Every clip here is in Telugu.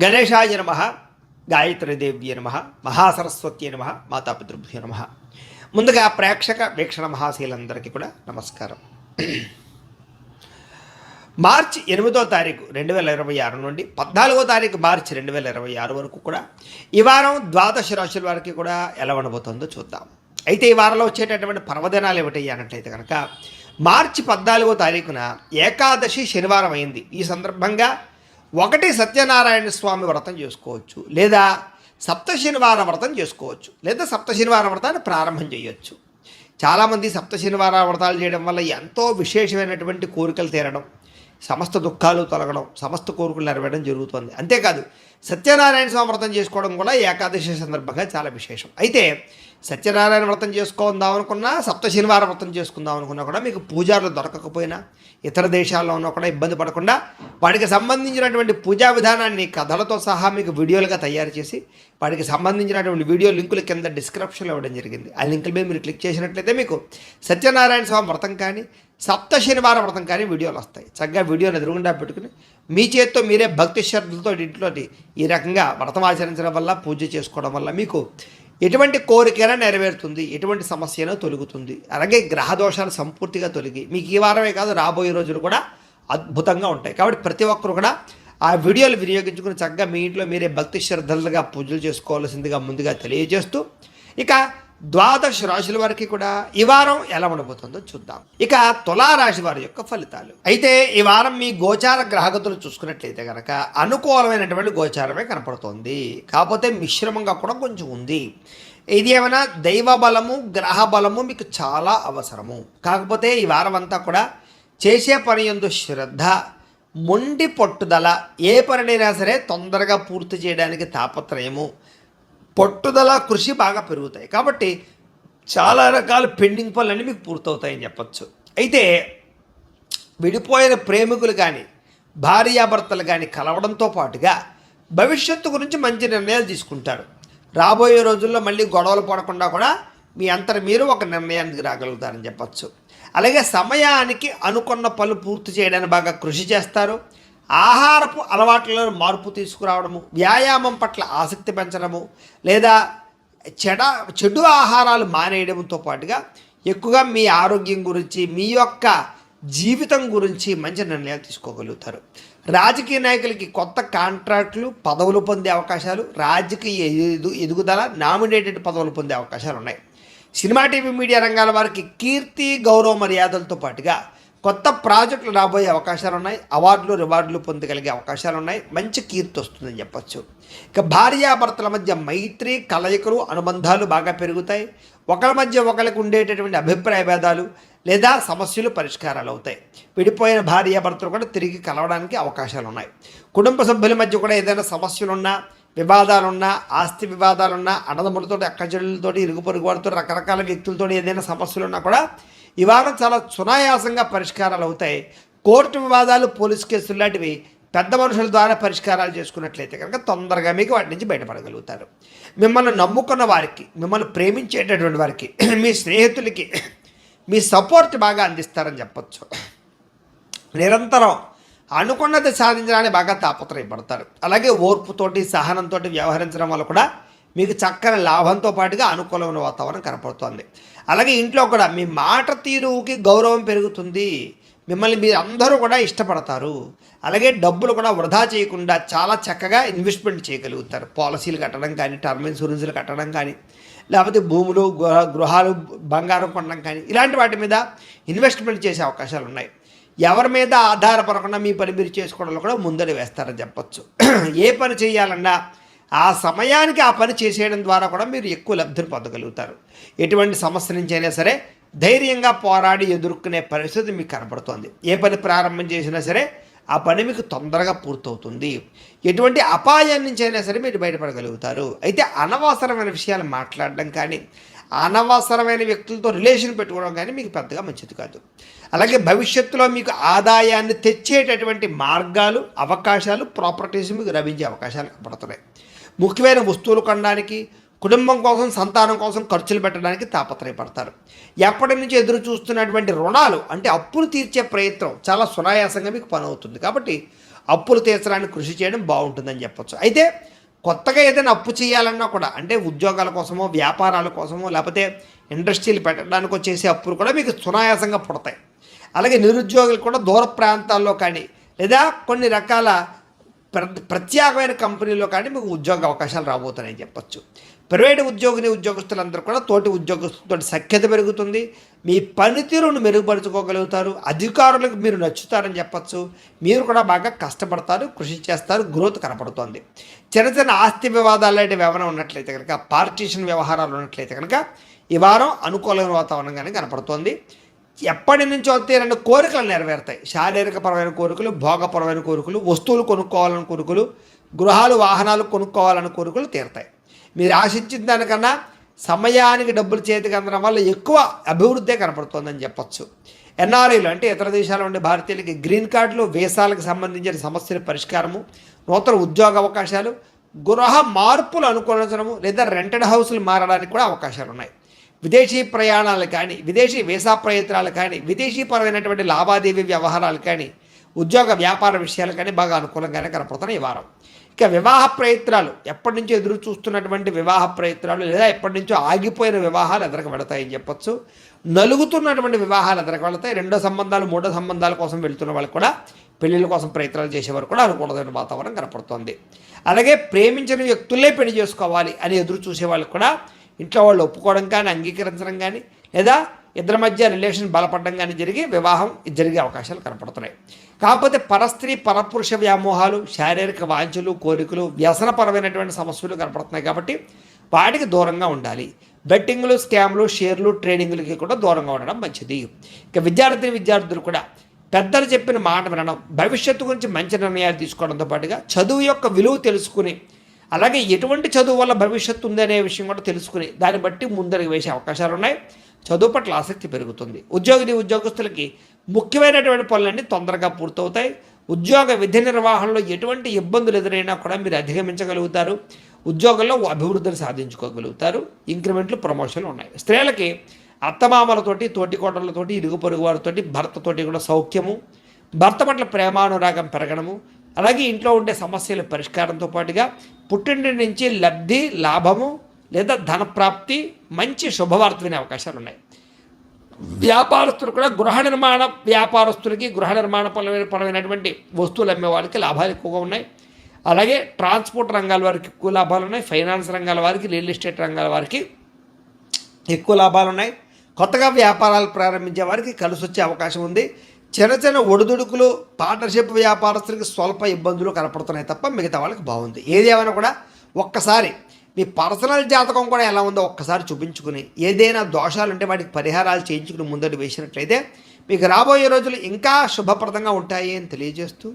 గణేశాయ నమ, గాయత్రీదేవ్యే నమ, మహాసరస్వత్యే నమ, మాతాపితృభ్యో నమ. ముందుగా ప్రేక్షక వీక్షణ మహాశీలందరికీ కూడా నమస్కారం. మార్చి 8వ తారీఖు 2026 నుండి 14వ తారీఖు మార్చి 2026 వరకు కూడా ఈ వారం ద్వాదశ రాశుల వారికి కూడా ఎలా ఉండబోతుందో చూద్దాం. అయితే ఈ వారంలో వచ్చేటటువంటి పర్వదినాలు ఏమిటి అన్నట్లయితే కనుక మార్చి 14వ తారీఖున ఏకాదశి శనివారం అయింది. ఈ సందర్భంగా ఒకటి సత్యనారాయణ స్వామి వ్రతం చేసుకోవచ్చు, లేదా సప్త శనివారం వ్రతం చేసుకోవచ్చు, లేదా సప్త శనివారం వ్రతాన్ని ప్రారంభం చేయొచ్చు. చాలామంది సప్త శనివార వ్రతాలు చేయడం వల్ల ఎంతో విశేషమైనటువంటి కోరికలు తీరడం, సమస్త దుఃఖాలు తొలగడం, సమస్త కోరికలు నెరవేరడం జరుగుతుంది. అంతేకాదు సత్యనారాయణ స్వామి వ్రతం చేసుకోవడం కూడా ఏకాదశి సందర్భంగా చాలా విశేషం. అయితే సత్యనారాయణ వ్రతం చేసుకుందాం అనుకున్నా, సప్త శనివార వ్రతం చేసుకుందాం అనుకున్నా కూడా మీకు పూజారులు దొరకకపోయినా, ఇతర దేశాల్లో ఉన్నా కూడా ఇబ్బంది పడకుండా వాటికి సంబంధించినటువంటి పూజా విధానాన్ని కథలతో సహా మీకు వీడియోలుగా తయారు చేసి వాటికి సంబంధించినటువంటి వీడియో లింకులు కింద డిస్క్రిప్షన్లో ఇవ్వడం జరిగింది. ఆ లింకుల మీద మీరు క్లిక్ చేసినట్లయితే మీకు సత్యనారాయణ స్వామి వ్రతం కానీ సప్త శనివారం వ్రతం కానీ వీడియోలు వస్తాయి. చక్కగా వీడియోని ఎదురుగుండా పెట్టుకుని మీ చేత్తో మీరే భక్తి శ్రద్ధలతో ఇంట్లోటి ఈ రకంగా వ్రతం ఆచరించడం వల్ల, పూజ చేసుకోవడం వల్ల మీకు ఎటువంటి కోరికైనా నెరవేరుతుంది, ఎటువంటి సమస్య అయినా తొలుగుతుంది. అలాగే గ్రహ దోషాలు సంపూర్తిగా తొలగి మీకు ఈ వారమే కాదు రాబోయే రోజులు కూడా అద్భుతంగా ఉంటాయి. కాబట్టి ప్రతి ఒక్కరు కూడా ఆ వీడియోలు వినియోగించుకుని చక్కగా మీ ఇంట్లో మీరే భక్తి శ్రద్ధలుగా పూజలు చేసుకోవాల్సిందిగా ముందుగా తెలియజేస్తూ, ఇక ద్వాదశ రాశుల వారికి కూడా ఈ వారం ఎలా ఉండబోతుందో చూద్దాం. ఇక తులారాశి వారి యొక్క ఫలితాలు. అయితే ఈ వారం మీ గోచార గ్రహగతులు చూసుకున్నట్లయితే కనుక అనుకూలమైనటువంటి గోచారమే కనపడుతోంది. కాకపోతే మిశ్రమంగా కూడా కొంచెం ఉంది. ఇది ఏమైనా దైవ బలము, గ్రహ బలము మీకు చాలా అవసరము. కాకపోతే ఈ వారం అంతా కూడా చేసే పని యందు శ్రద్ధ, మొండి పట్టుదల, ఏ పనినైనా సరే తొందరగా పూర్తి చేయడానికి తాపత్రయము, పట్టుదల, కృషి బాగా పెరుగుతాయి. కాబట్టి చాలా రకాల పెండింగ్ పనులన్నీ మీకు పూర్తవుతాయని చెప్పచ్చు. అయితే విడిపోయిన ప్రేమికులు కానీ భార్యాభర్తలు కానీ కలవడంతో పాటుగా భవిష్యత్తు గురించి మంచి నిర్ణయాలు తీసుకుంటారు. రాబోయే రోజుల్లో మళ్ళీ గొడవలు పడకుండా కూడా మీ అంతట మీరు ఒక నిర్ణయానికి రాగలుగుతారని చెప్పచ్చు. అలాగే సమయానికి అనుకున్న పనులు పూర్తి చేయడానికి బాగా కృషి చేస్తారు. ఆహారపు అలవాట్లలో మార్పు తీసుకురావడము, వ్యాయామం పట్ల ఆసక్తి పెంచడము, లేదా చెడు ఆహారాలు మానేయడంతో పాటుగా ఎక్కువగా మీ ఆరోగ్యం గురించి, మీ యొక్క జీవితం గురించి మంచి నిర్ణయాలు తీసుకోగలుగుతారు. రాజకీయ నాయకులకి కొత్త కాంట్రాక్టులు, పదవులు పొందే అవకాశాలు, రాజకీయ ఎదుగుదల, నామినేటెడ్ పదవులు పొందే అవకాశాలు ఉన్నాయి. సినిమా, టీవీ, మీడియా రంగాల వారికి కీర్తి, గౌరవ మర్యాదలతో పాటుగా కొత్త ప్రాజెక్టులు రాబోయే అవకాశాలు ఉన్నాయి. అవార్డులు, రివార్డులు పొందగలిగే అవకాశాలు ఉన్నాయి. మంచి కీర్తి వస్తుందని చెప్పచ్చు. ఇక భార్యాభర్తల మధ్య మైత్రి, కలయికలు, అనుబంధాలు బాగా పెరుగుతాయి. ఒకరి మధ్య ఒకరికి ఉండేటటువంటి అభిప్రాయ భేదాలు లేదా సమస్యలు పరిష్కారాలు అవుతాయి. విడిపోయిన భార్యాభర్తలు కూడా తిరిగి కలవడానికి అవకాశాలు ఉన్నాయి. కుటుంబ సభ్యుల మధ్య కూడా ఏదైనా సమస్యలున్నా, వివాదాలున్నా, ఆస్తి వివాదాలున్నా, అన్నదమ్ములతో, అక్కచెల్లెలతో, ఇరుగు పొరుగు వారితో, రకరకాల వ్యక్తులతో ఏదైనా సమస్యలున్నా కూడా ఈ వారం చాలా సునాయాసంగా పరిష్కారాలు అవుతాయి. కోర్టు వివాదాలు, పోలీస్ కేసులు లాంటివి పెద్ద మనుషుల ద్వారా పరిష్కారాలు చేసుకున్నట్లయితే కనుక తొందరగా మీకు వాటి నుంచి బయటపడగలుగుతారు. మిమ్మల్ని నమ్ముకున్న వారికి, మిమ్మల్ని ప్రేమించేటటువంటి వారికి, మీ స్నేహితులకి మీ సపోర్ట్ బాగా అందిస్తారని చెప్పచ్చు. నిరంతరం అనుకున్నది సాధించడానికి బాగా తాపత్రయపడతారు. అలాగే ఓర్పుతోటి, సహనంతో వ్యవహరించడం వల్ల కూడా మీకు చక్కని లాభంతో పాటుగా అనుకూలమైన వాతావరణం కనపడుతుంది. అలాగే ఇంట్లో కూడా మీ మాట తీరుకి గౌరవం పెరుగుతుంది. మిమ్మల్ని మీరు అందరూ కూడా ఇష్టపడతారు. అలాగే డబ్బులు కూడా వృధా చేయకుండా చాలా చక్కగా ఇన్వెస్ట్మెంట్ చేయగలుగుతారు. పాలసీలు కట్టడం కానీ, టర్మ్ ఇన్సూరెన్స్లు కట్టడం కానీ, లేకపోతే భూములు, గృహాలు, బంగారం కొనడం కానీ ఇలాంటి వాటి మీద ఇన్వెస్ట్మెంట్ చేసే అవకాశాలు ఉన్నాయి. ఎవరి మీద ఆధారపడకుండా మీ పని మీరు చేసుకోవడంలో కూడా ముందడి వేస్తారని చెప్పచ్చు. ఏ పని చేయాలన్నా ఆ సమయానికి ఆ పని చేసేయడం ద్వారా కూడా మీరు ఎక్కువ లబ్ధిని పొందగలుగుతారు. ఎటువంటి సమస్య నుంచి అయినా సరే ధైర్యంగా పోరాడి ఎదుర్కొనే పరిస్థితి మీకు కనపడుతోంది. ఏ పని ప్రారంభం చేసినా సరే ఆ పని మీకు తొందరగా పూర్తవుతుంది. ఎటువంటి అపాయం నుంచి అయినా సరే మీరు బయటపడగలుగుతారు. అయితే అనవసరమైన విషయాలు మాట్లాడడం కానీ, అనవసరమైన వ్యక్తులతో రిలేషన్ పెట్టుకోవడం కానీ మీకు పెద్దగా మంచిది కాదు. అలాగే భవిష్యత్తులో మీకు ఆదాయాన్ని తెచ్చేటటువంటి మార్గాలు, అవకాశాలు, ప్రాపర్టీస్ మీకు లభించే అవకాశాలు కనపడుతున్నాయి. ముఖ్యమైన వస్తువులు కొనడానికి, కుటుంబం కోసం, సంతానం కోసం ఖర్చులు పెట్టడానికి తాపత్రయపడతారు. ఎప్పటి నుంచి ఎదురు చూస్తున్నటువంటి రుణాలు అంటే అప్పులు తీర్చే ప్రయత్నం చాలా సునాయాసంగా మీకు పని అవుతుంది. కాబట్టి అప్పులు తీర్చడానికి కృషి చేయడం బాగుంటుందని చెప్పొచ్చు. అయితే కొత్తగా ఏదైనా అప్పు చేయాలన్నా కూడా అంటే ఉద్యోగాల కోసమో వ్యాపారాల కోసమో లేకపోతే ఇండస్ట్రీలు పెట్టడానికో చేసే అప్పులు కూడా మీకు సునాయాసంగా పుడతాయి. అలాగే నిరుద్యోగులు కూడా దూర ప్రాంతాల్లో కానీ లేదా కొన్ని రకాల ప్రత్యేకమైన కంపెనీల్లో కానీ మీకు ఉద్యోగ అవకాశాలు రాబోతున్నాయని చెప్పొచ్చు. ప్రైవేటు ఉద్యోగస్తులందరూ కూడా తోటి ఉద్యోగస్తులతో సఖ్యత పెరుగుతుంది. మీ పనితీరును మెరుగుపరుచుకోగలుగుతారు. అధికారులకు మీరు నచ్చుతారని చెప్పచ్చు. మీరు కూడా బాగా కష్టపడతారు, కృషి చేస్తారు, గ్రోత్ కనపడుతోంది. చిన్న చిన్న ఆస్తి వివాదాలు లాంటివి ఏమైనా ఉన్నట్లయితే కనుక, పార్టీషన్ వ్యవహారాలు ఉన్నట్లయితే కనుక ఈ వారం అనుకూలమైన వాతావరణంగానే కనపడుతోంది. ఎప్పటి నుంచో అయితే 2 కోరికలు నెరవేరుతాయి. శారీరకపరమైన కోరికలు, భోగపరమైన కోరికలు, వస్తువులు కొనుక్కోవాలని కోరికలు, గృహాలు వాహనాలు కొనుక్కోవాలని కోరికలు తీరుతాయి. మీరు ఆశించిన దానికన్నా సమయానికి డబ్బులు చేతికి అందడం వల్ల ఎక్కువ అభివృద్ధి కనపడుతుందని చెప్పొచ్చు. ఎన్ఆర్ఐలు అంటే ఇతర దేశాల ఉండే భారతీయులకి గ్రీన్ కార్డులు, వీసాలకు సంబంధించిన సమస్యల పరిష్కారము, నూతన ఉద్యోగ అవకాశాలు, గృహ మార్పులు అనుకూలించడము లేదా రెంటెడ్ హౌస్లు మారడానికి కూడా అవకాశాలు ఉన్నాయి. విదేశీ ప్రయాణాలు కానీ, విదేశీ వీసా ప్రయత్నాలు కానీ, విదేశీపరమైనటువంటి లావాదేవీ వ్యవహారాలు కానీ, ఉద్యోగ వ్యాపార విషయాలు కానీ బాగా అనుకూలంగానే కనపడుతున్నాయి ఈ వారం. ఇక వివాహ ప్రయత్నాలు, ఎప్పటి నుంచో ఎదురు చూస్తున్నటువంటి వివాహ ప్రయత్నాలు లేదా ఎప్పటి నుంచో ఆగిపోయిన వివాహాలు ఎదరకు వెళతాయని చెప్పొచ్చు. నలుగుతున్నటువంటి వివాహాలు ఎదరకు వెళతాయి. 2 సంబంధాలు 3 సంబంధాల కోసం వెళ్తున్న వాళ్ళు కూడా, పెళ్ళిళ్ళ కోసం ప్రయత్నాలు చేసేవారు కూడా అనుకూలమైన వాతావరణం కనపడుతుంది. అలాగే ప్రేమించిన వ్యక్తులే పెళ్లి చేసుకోవాలి అని ఎదురు చూసే వాళ్ళు కూడా ఇంట్లో వాళ్ళు ఒప్పుకోవడం కానీ, అంగీకరించడం కానీ లేదా ఇద్దరి మధ్య రిలేషన్ బలపడడం కానీ వివాహం జరిగే అవకాశాలు కనపడుతున్నాయి. కాకపోతే పరస్త్రీ పరపురుష వ్యామోహాలు, శారీరక వాంఛలు, కోరికలు, వ్యసనపరమైనటువంటి సమస్యలు కనపడుతున్నాయి కాబట్టి వాటికి దూరంగా ఉండాలి. బెట్టింగ్లు, స్కామ్లు, షేర్లు, ట్రేడింగ్లకి కూడా దూరంగా ఉండడం మంచిది. ఇక విద్యార్థులు కూడా పెద్దలు చెప్పిన మాట వినడం, భవిష్యత్తు గురించి మంచి నిర్ణయాలు తీసుకోవడంతో పాటుగా చదువు యొక్క విలువ తెలుసుకుని, అలాగే ఎటువంటి చదువు వల్ల భవిష్యత్తు ఉందనే విషయం కూడా తెలుసుకుని దాన్ని బట్టి ముందరికి వేసే అవకాశాలు ఉన్నాయి. చదువు పట్ల ఆసక్తి పెరుగుతుంది. ఉద్యోగస్తులకి ముఖ్యమైనటువంటి పనులన్నీ తొందరగా పూర్తవుతాయి. ఉద్యోగ విధి నిర్వహణలో ఎటువంటి ఇబ్బందులు ఎదురైనా కూడా మీరు అధిగమించగలుగుతారు. ఉద్యోగంలో అభివృద్ధిని సాధించుకోగలుగుతారు. ఇంక్రిమెంట్లు, ప్రమోషన్లు ఉన్నాయి. స్త్రీలకి అత్తమామలతోటి, తోటికోటలతోటి, ఇరుగు పొరుగు వారితోటి, భర్తతోటి కూడా సౌఖ్యము, భర్త పట్ల ప్రేమానురాగం పెరగడము, అలాగే ఇంట్లో ఉండే సమస్యల పరిష్కారంతో పాటుగా పుట్టింటి నుంచి లబ్ధి, లాభము లేదా ధనప్రాప్తి, మంచి శుభవార్త వినే అవకాశాలు ఉన్నాయి. వ్యాపారస్తులు కూడా గృహ నిర్మాణ పరమైనటువంటి వస్తువులు అమ్మే వాళ్ళకి లాభాలు ఎక్కువగా ఉన్నాయి. అలాగే ట్రాన్స్పోర్ట్ రంగాల వారికి ఎక్కువ లాభాలు ఉన్నాయి. ఫైనాన్స్ రంగాల వారికి, రియల్ ఎస్టేట్ రంగాల వారికి ఎక్కువ లాభాలు ఉన్నాయి. కొత్తగా వ్యాపారాలు ప్రారంభించే వారికి కలిసి వచ్చే అవకాశం ఉంది. చిన్న ఒడిదుడుకులు పార్ట్నర్షిప్ వ్యాపారస్తులకి స్వల్ప ఇబ్బందులు కనపడుతున్నాయి తప్ప మిగతా వాళ్ళకి బాగుంది. ఏది ఏమైనా కూడా ఒక్కసారి మీ పర్సనల్ జాతకం కూడా ఎలా ఉందో ఒక్కసారి చూపించుకుని, ఏదైనా దోషాలు ఉంటే వాటికి పరిహారాలు చేయించుకుని ముందడు వేసినట్లయితే మీకు రాబోయే రోజులు ఇంకా శుభప్రదంగా ఉంటాయి అని తెలియజేస్తూ,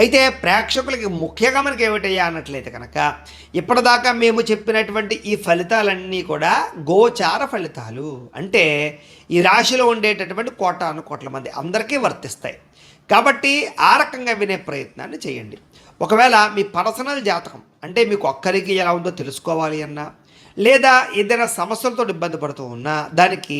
అయితే ప్రేక్షకులకి ముఖ్యంగా మనకి ఏమిటయ్యా అన్నట్లయితే కనుక ఇప్పటిదాకా మేము చెప్పినటువంటి ఈ ఫలితాలన్నీ కూడా గోచార ఫలితాలు. అంటే ఈ రాశిలో ఉండేటటువంటి కోట్ల మంది అందరికీ వర్తిస్తాయి. కాబట్టి ఆ రకంగా వినే ప్రయత్నాన్ని చేయండి. ఒకవేళ మీ పర్సనల్ జాతకం అంటే మీకు ఒక్కరికి ఎలా ఉందో తెలుసుకోవాలి అన్నా, లేదా ఏదైనా సమస్యలతో ఇబ్బంది పడుతూ ఉన్నా దానికి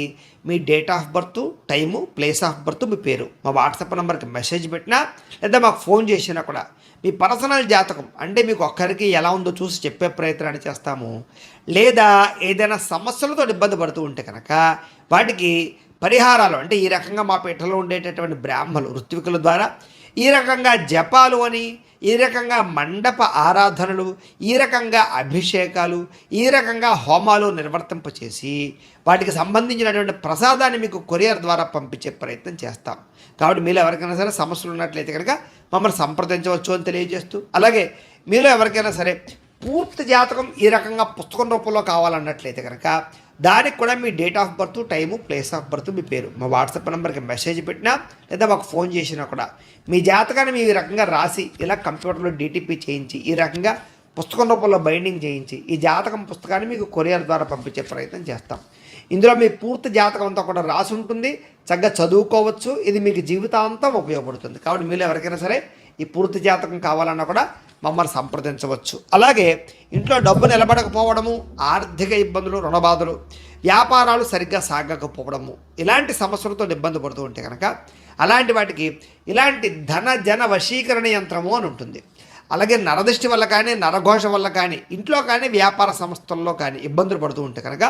మీ date of birth, time, place of birth, మీ పేరు మా వాట్సాప్ నెంబర్కి మెసేజ్ పెట్టినా లేదా మాకు ఫోన్ చేసినా కూడా మీ పర్సనల్ జాతకం అంటే మీకు ఒక్కరికి ఎలా ఉందో చూసి చెప్పే ప్రయత్నాన్ని చేస్తాము. లేదా ఏదైనా సమస్యలతో ఇబ్బంది పడుతూ ఉంటే కనుక వాటికి పరిహారాలు అంటే ఈ రకంగా మా పీఠంలో ఉండేటటువంటి బ్రాహ్మణులు, ఋత్వికుల ద్వారా ఈ రకంగా జపాలు అని, ఈ రకంగా మండప ఆరాధనలు, ఈ రకంగా అభిషేకాలు, ఈ రకంగా హోమాలు నిర్వర్తింపచేసి వాటికి సంబంధించినటువంటి ప్రసాదాన్ని మీకు కొరియర్ ద్వారా పంపించే ప్రయత్నం చేస్తాం. కాబట్టి మీలో ఎవరికైనా సరే సమస్యలు ఉన్నట్లయితే కనుక మమ్మల్ని సంప్రదించవచ్చు అని తెలియజేస్తూ, అలాగే మీలో ఎవరికైనా సరే పూర్తి జాతకం ఈ రకంగా పుస్తకం రూపంలో కావాలన్నట్లయితే కనుక దానికి కూడా మీ date of birth, time, place of birth, మీ పేరు మా వాట్సాప్ నెంబర్కి మెసేజ్ పెట్టినా లేదా మాకు ఫోన్ చేసినా కూడా మీ జాతకాన్ని మీ రకంగా రాసి ఇలా కంప్యూటర్లో DTP చేయించి ఈ రకంగా పుస్తకం రూపంలో బైండింగ్ చేయించి ఈ జాతకం పుస్తకాన్ని మీకు కొరియర్ ద్వారా పంపించే ప్రయత్నం చేస్తాం. ఇందులో మీ పూర్తి జాతకం అంతా కూడా రాసి ఉంటుంది. చక్కగా చదువుకోవచ్చు. ఇది మీకు జీవితాంతం ఉపయోగపడుతుంది. కాబట్టి మీరు ఎవరికైనా సరే ఈ పూర్తి జాతకం కావాలన్నా కూడా మమ్మల్ని సంప్రదించవచ్చు. అలాగే ఇంట్లో డబ్బు నిలబడకపోవడము, ఆర్థిక ఇబ్బందులు, రుణబాధలు, వ్యాపారాలు సరిగ్గా సాగకపోవడము, ఇలాంటి సమస్యలతో ఇబ్బంది పడుతూ ఉంటే కనుక అలాంటి వాటికి ఇలాంటి ధన జన వశీకరణ యంత్రము అని ఉంటుంది. అలాగే నరదృష్టి వల్ల కానీ, నరఘోష వల్ల కానీ, ఇంట్లో కానీ, వ్యాపార సంస్థల్లో కానీ ఇబ్బందులు పడుతూ ఉంటే కనుక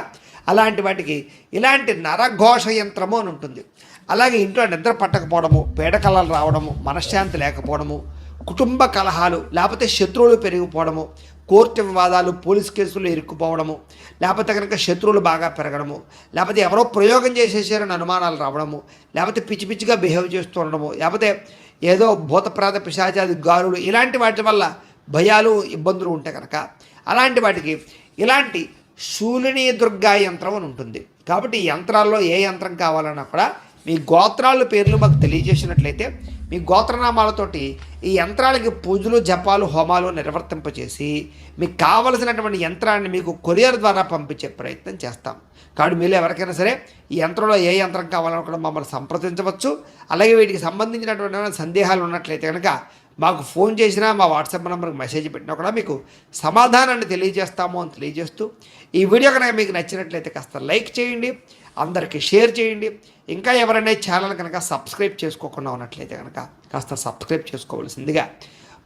అలాంటి వాటికి ఇలాంటి నరఘోష యంత్రము అని ఉంటుంది. అలాగే ఇంట్లో నిద్ర పట్టకపోవడము, పీడకలలు రావడము, మనశ్శాంతి లేకపోవడము, కుటుంబ కలహాలు, లేకపోతే శత్రువులు పెరిగిపోవడము, కోర్టు వివాదాలు, పోలీస్ కేసులు ఇరుక్కుపోవడము, లేకపోతే కనుక శత్రువులు బాగా పెరగడము, లేకపోతే ఎవరో ప్రయోగం చేసేసారని అనుమానాలు రావడము, లేకపోతే పిచ్చి పిచ్చిగా బిహేవ్ చేస్తూ ఉండడము, లేకపోతే ఏదో భూతప్రాత పిశాచాది గాలులు, ఇలాంటి వాటి వల్ల భయాలు ఇబ్బందులు ఉంటే కనుక అలాంటి వాటికి ఇలాంటి శూలిని దుర్గా యంత్రం అని ఉంటుంది. కాబట్టి ఈ యంత్రాల్లో ఏ యంత్రం కావాలన్నా కూడా మీ గోత్రాల పేర్లు మాకు తెలియజేసినట్లయితే మీ గోత్రనామాలతోటి ఈ యంత్రాలకి పూజలు, జపాలు, హోమాలు నిర్వర్తింపచేసి మీకు కావలసినటువంటి యంత్రాన్ని మీకు కొరియర్ ద్వారా పంపించే ప్రయత్నం చేస్తాం. కాబట్టి మీరు ఎవరికైనా సరే ఈ యంత్రంలో ఏ యంత్రం కావాలని కూడా మమ్మల్ని సంప్రదించవచ్చు. అలాగే వీటికి సంబంధించినటువంటి సందేహాలు ఉన్నట్లయితే కనుక మాకు ఫోన్ చేసినా, మా వాట్సాప్ నెంబర్కి మెసేజ్ పెట్టినా కూడా మీకు సమాధానాన్ని తెలియజేస్తాము అని తెలియజేస్తూ, ఈ వీడియో కనుక మీకు నచ్చినట్లయితే కాస్త లైక్ చేయండి, అందరికీ షేర్ చేయండి. ఇంకా ఎవరైనా ఛానల్ కనుక సబ్స్క్రైబ్ చేసుకోకుండా ఉన్నట్లయితే కనుక కాస్త సబ్స్క్రైబ్ చేసుకోవాల్సిందిగా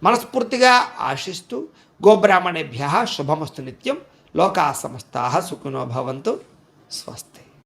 మనస్ఫూర్తిగా ఆశిస్తూ, గోబ్రాహ్మణేభ్యః శుభమస్తు నిత్యం, లోకా సమస్తాః సుఖినో భవంతు, స్వస్తి.